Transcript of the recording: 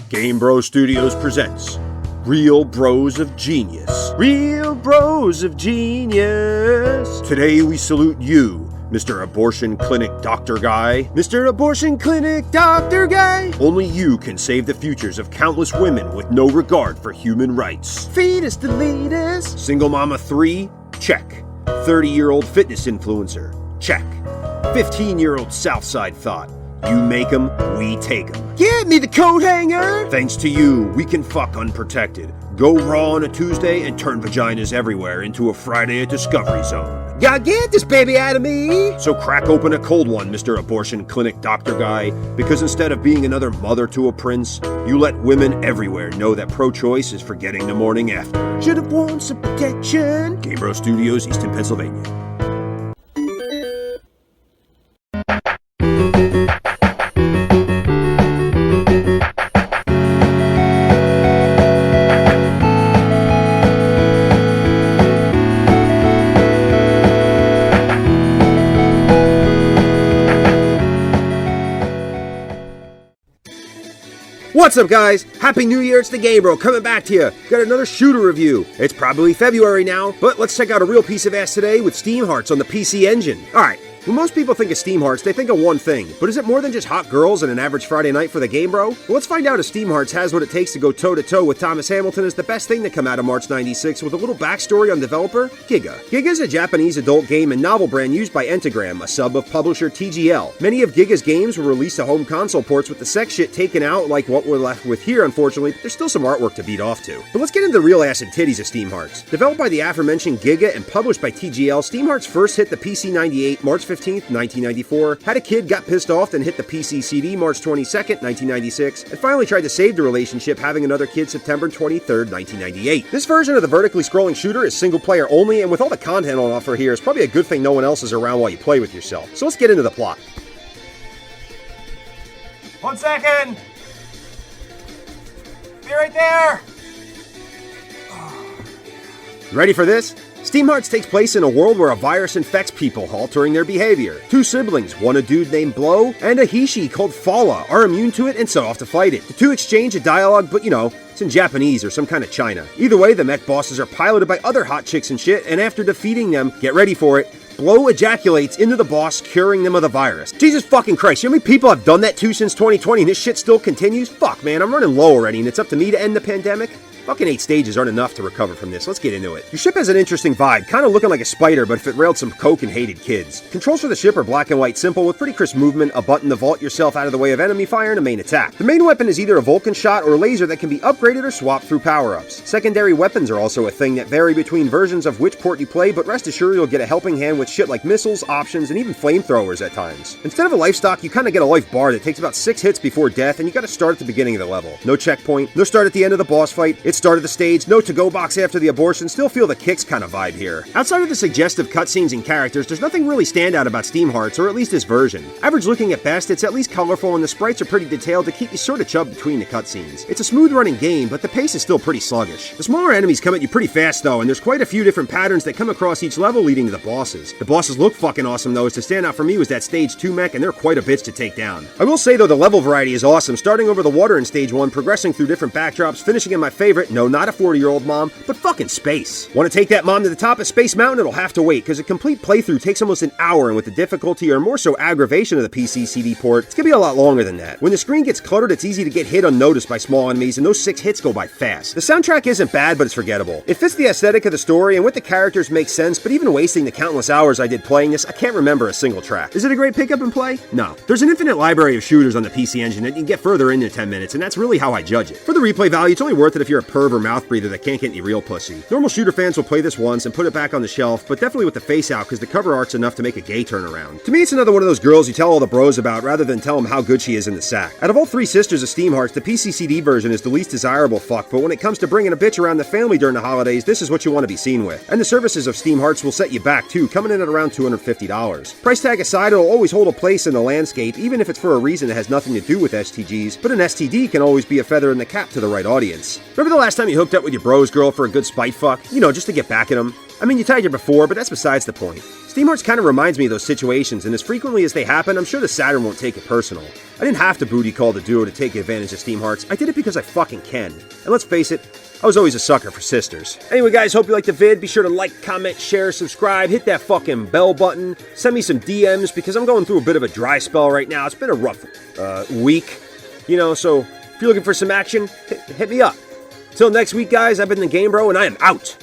Game Bro Studios presents Real Bros of Genius. Real Bros of Genius. Today we salute you, Mr. Abortion Clinic Doctor Guy. Mr. Abortion Clinic Doctor Guy. Only you can save the futures of countless women with no regard for human rights. Fetus deleters. Single Mama 3? Check. 30-year-old fitness influencer? Check. 15-year-old Southside thought? You make 'em, we take 'em. Get me the coat hanger! Thanks to you, we can fuck unprotected, go raw on a Tuesday, and turn vaginas everywhere into a Friday at Discovery Zone. Gotta get this baby out of me! So crack open a cold one, Mr. Abortion Clinic Doctor Guy, because instead of being another mother to a prince, you let women everywhere know that pro-choice is for getting the morning after. Should've worn some protection. Game Bro Studios, Easton, Pennsylvania. What's up, guys? Happy New Year, it's the Game Bro coming back to you. Got another shooter review. It's probably February now, but let's check out a real piece of ass today with Steam Hearts on the PC Engine. Alright, when most people think of Steam Hearts, they think of one thing, but is it more than just hot girls and an average Friday night for the Game Bro? Well, let's find out if Steam Hearts has what it takes to go toe-to-toe with Thomas Hamilton as the best thing to come out of March 96 with a little backstory on developer Giga. Giga is a Japanese adult game and novel brand used by Entagram, a sub of publisher TGL. Many of Giga's games were released to home console ports with the sex shit taken out like what we're left with here, unfortunately, but there's still some artwork to beat off to. But let's get into the real ass and titties of Steam Hearts. Developed by the aforementioned Giga and published by TGL, Steam Hearts first hit the PC 98 March 15th, 1994, had a kid, got pissed off, then hit the PC CD March 22nd, 1996, and finally tried to save the relationship, having another kid September 23rd, 1998. This version of the vertically scrolling shooter is single player only, and with all the content on offer here, it's probably a good thing no one else is around while you play with yourself. So let's get into the plot. 1 second! Be right there! You ready for this? Steam Hearts takes place in a world where a virus infects people, altering their behavior. Two siblings, one a dude named Blow, and a Hishi called Fala, are immune to it and set off to fight it. The two exchange a dialogue, but it's in Japanese or some kind of China. Either way, the mech bosses are piloted by other hot chicks and shit, and after defeating them, get ready for it, Blow ejaculates into the boss, curing them of the virus. Jesus fucking Christ, you know how many people have done that to since 2020 and this shit still continues? Fuck, man, I'm running low already and it's up to me to end the pandemic? Fucking 8 stages aren't enough to recover from this. Let's get into it. Your ship has an interesting vibe, kind of looking like a spider, but if it railed some coke and hated kids. Controls for the ship are black and white simple, with pretty crisp movement, a button to vault yourself out of the way of enemy fire, and a main attack. The main weapon is either a Vulcan shot or a laser that can be upgraded or swapped through power-ups. Secondary weapons are also a thing that vary between versions of which port you play, but rest assured you'll get a helping hand with shit like missiles, options, and even flamethrowers at times. Instead of a life stock, you kind of get a life bar that takes about 6 hits before death, and you gotta start at the beginning of the level. No checkpoint, no start at the end of the boss fight, it's start of the stage, no to-go box after the abortion, still feel the kicks kind of vibe here. Outside of the suggestive cutscenes and characters, there's nothing really standout about Steam Hearts, or at least this version. Average looking at best, it's at least colorful and the sprites are pretty detailed to keep you sort of chubbed between the cutscenes. It's a smooth running game, but the pace is still pretty sluggish. The smaller enemies come at you pretty fast though, and there's quite a few different patterns that come across each level leading to the bosses. The bosses look fucking awesome though, as to stand out for me was that stage 2 mech, and they're quite a bitch to take down. I will say though, the level variety is awesome, starting over the water in stage 1, progressing through different backdrops, finishing in my favorite, no, not a 40-year-old mom, but fucking space. Want to take that mom to the top of Space Mountain? It'll have to wait, because a complete playthrough takes almost an hour, and with the difficulty or more so aggravation of the PC CD port, it's gonna be a lot longer than that. When the screen gets cluttered, it's easy to get hit unnoticed by small enemies, and those 6 hits go by fast. The soundtrack isn't bad, but it's forgettable. It fits the aesthetic of the story, and with the characters makes sense, but even wasting the countless hours I did playing this, I can't remember a single track. Is it a great pick up and play? No. There's an infinite library of shooters on the PC Engine that you can get further into 10 minutes, and that's really how I judge it. For the replay value, it's only worth it if you're a perv or mouth breather that can't get any real pussy. Normal shooter fans will play this once and put it back on the shelf, but definitely with the face out because the cover art's enough to make a gay turnaround. To me, it's another one of those girls you tell all the bros about rather than tell them how good she is in the sack. Out of all 3 sisters of Steam Hearts, the PC CD version is the least desirable fuck, but when it comes to bringing a bitch around the family during the holidays, this is what you want to be seen with. And the services of Steam Hearts will set you back too, coming in at around $250. Price tag aside, it'll always hold a place in the landscape, even if it's for a reason that has nothing to do with STGs, but an STD can always be a feather in the cap to the right audience. Nevertheless, last time you hooked up with your bro's girl for a good spite fuck? You know, just to get back at them? I mean, you tagged her before, but that's besides the point. Steam Hearts kind of reminds me of those situations, and as frequently as they happen, I'm sure the Saturn won't take it personal. I didn't have to booty call the duo to take advantage of Steam Hearts. I did it because I fucking can. And let's face it, I was always a sucker for sisters. Anyway, guys, hope you liked the vid. Be sure to like, comment, share, subscribe, hit that fucking bell button. Send me some DMs because I'm going through a bit of a dry spell right now. It's been a rough week, so if you're looking for some action, hit me up. Till next week, guys, I've been the Game Bro, and I am out.